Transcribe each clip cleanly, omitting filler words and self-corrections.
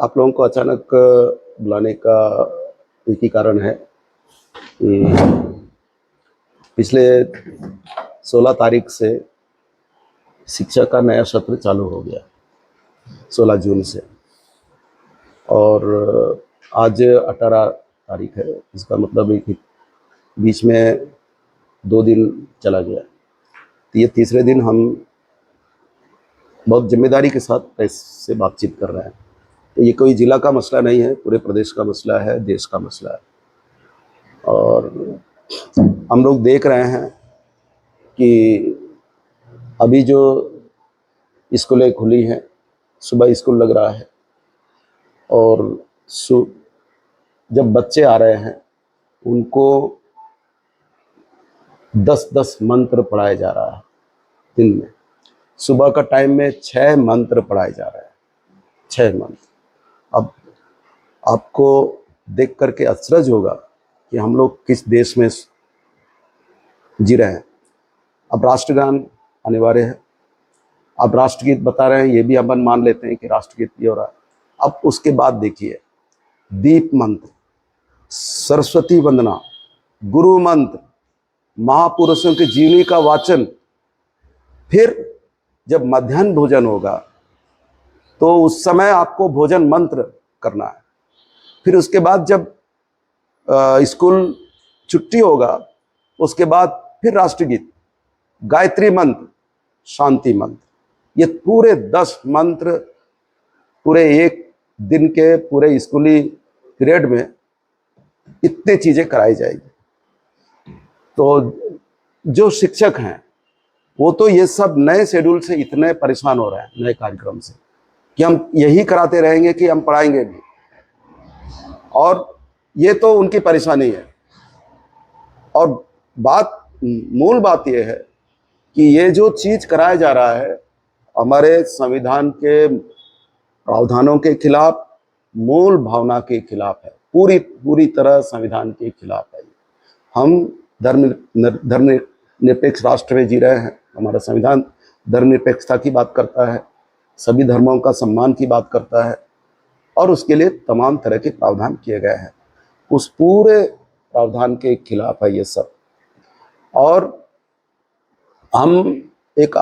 आप लोगों को अचानक बुलाने का एक ही कारण है कि पिछले 16 तारीख से शिक्षा का नया सत्र चालू हो गया, 16 जून से। और आज 18 तारीख है। इसका मतलब है कि बीच में 2 दिन चला गया। तो ये तीसरे दिन हम बहुत जिम्मेदारी के साथ इससे बातचीत कर रहे हैं। तो ये कोई ज़िला का मसला नहीं है, पूरे प्रदेश का मसला है, देश का मसला है। और हम लोग देख रहे हैं कि अभी जो स्कूलें खुली हैं, सुबह स्कूल लग रहा है और जब बच्चे आ रहे हैं उनको 10-10 मंत्र पढ़ाया जा रहा है दिन में। सुबह का टाइम में 6 मंत्र पढ़ाए जा रहे हैं, 6 मंत्र। अब आपको देख करके अचरज होगा कि हम लोग किस देश में जी रहे हैं। अब राष्ट्रगान अनिवार्य है। अब राष्ट्रगीत बता रहे हैं, ये भी अपन मान लेते हैं कि राष्ट्रगीत ये हो रहा है। अब उसके बाद देखिए दीप मंत्र, सरस्वती वंदना, गुरु मंत्र, महापुरुषों की जीवनी का वाचन। फिर जब मध्याह्न भोजन होगा तो उस समय आपको भोजन मंत्र करना है। फिर उसके बाद जब स्कूल छुट्टी होगा उसके बाद फिर राष्ट्रगीत, गायत्री मंत्र, शांति मंत्र। ये पूरे 10 मंत्र पूरे एक दिन के पूरे स्कूली पीरियड में इतनी चीज़ें कराई जाएगी। तो जो शिक्षक हैं वो तो ये सब नए शेड्यूल से इतने परेशान हो रहे हैं, नए कार्यक्रम से, कि हम यही कराते रहेंगे कि हम पढ़ाएंगे भी। और ये तो उनकी परेशानी है। और मूल बात ये है कि ये जो चीज़ कराया जा रहा है हमारे संविधान के प्रावधानों के खिलाफ, मूल भावना के खिलाफ है, पूरी तरह संविधान के खिलाफ है। हम धर्मनिरपेक्ष राष्ट्र में जी रहे हैं। हमारा संविधान धर्मनिरपेक्षता की बात करता है, सभी धर्मों का सम्मान की बात करता है और उसके लिए तमाम तरह के प्रावधान किए गए हैं। उस पूरे प्रावधान के खिलाफ है ये सब। और हम एक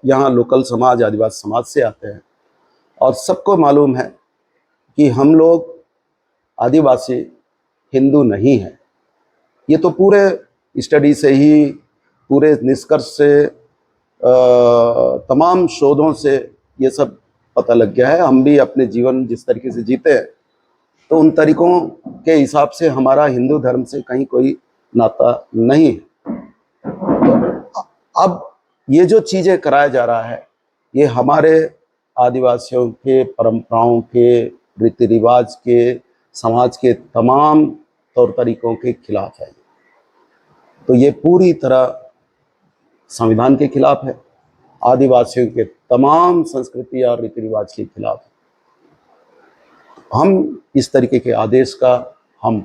यहाँ लोकल समाज, आदिवासी समाज से आते हैं और सबको मालूम है कि हम लोग आदिवासी हिंदू नहीं हैं। ये तो पूरे स्टडी से ही, पूरे निष्कर्ष से, तमाम शोधों से ये सब पता लग गया है। हम भी अपने जीवन जिस तरीके से जीते हैं तो उन तरीकों के हिसाब से हमारा हिंदू धर्म से कहीं कोई नाता नहीं है। अब ये जो चीज़ें कराया जा रहा है ये हमारे आदिवासियों के परंपराओं के, रीति रिवाज के, समाज के तमाम तौर तरीकों के खिलाफ है। तो ये पूरी तरह संविधान के खिलाफ है, आदिवासियों के तमाम संस्कृति और रीति रिवाज के खिलाफ है। हम इस तरीके के आदेश का हम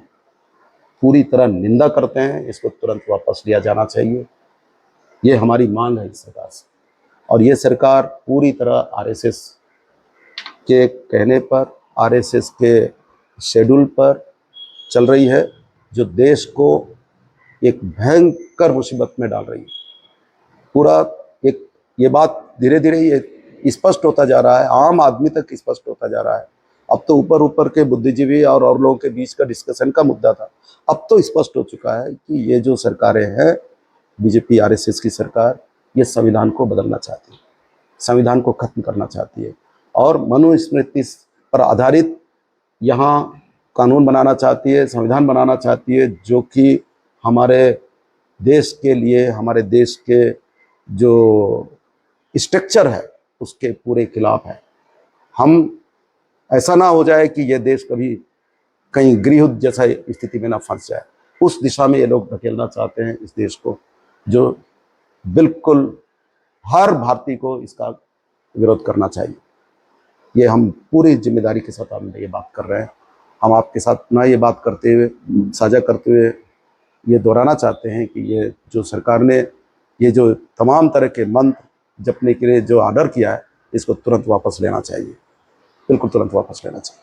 पूरी तरह निंदा करते हैं। इसको तुरंत वापस लिया जाना चाहिए, ये हमारी मांग है इस सरकार से। और ये सरकार पूरी तरह आरएसएस के कहने पर, आरएसएस के शेड्यूल पर चल रही है, जो देश को एक भयंकर मुसीबत में डाल रही है। पूरा एक ये बात धीरे धीरे ये स्पष्ट होता जा रहा है, आम आदमी तक स्पष्ट होता जा रहा है। अब तो ऊपर के बुद्धिजीवी और लोगों के बीच का डिस्कशन का मुद्दा था, अब तो स्पष्ट हो चुका है कि ये जो सरकारें हैं, बीजेपी आरएसएस की सरकार, ये संविधान को बदलना चाहती है, संविधान को खत्म करना चाहती है और मनुस्मृति पर आधारित यहाँ कानून बनाना चाहती है, संविधान बनाना चाहती है, जो कि हमारे देश के लिए, हमारे देश के जो स्ट्रक्चर है उसके पूरे खिलाफ है। हम ऐसा ना हो जाए कि ये देश कभी कहीं गृहयुद्ध जैसा स्थिति में ना फंस जाए, उस दिशा में ये लोग धकेलना चाहते हैं इस देश को, जो बिल्कुल हर भारतीय को इसका विरोध करना चाहिए। ये हम पूरी जिम्मेदारी के साथ हम ये बात कर रहे हैं। हम आपके साथ ना ये बात करते हुए, साझा करते हुए ये दोहराना चाहते हैं कि ये जो सरकार ने ये जो तमाम तरह के मंत्र जपने के लिए जो ऑर्डर किया है, इसको तुरंत वापस लेना चाहिए। बिल्कुल तुरंत वापस लेना चाहिए।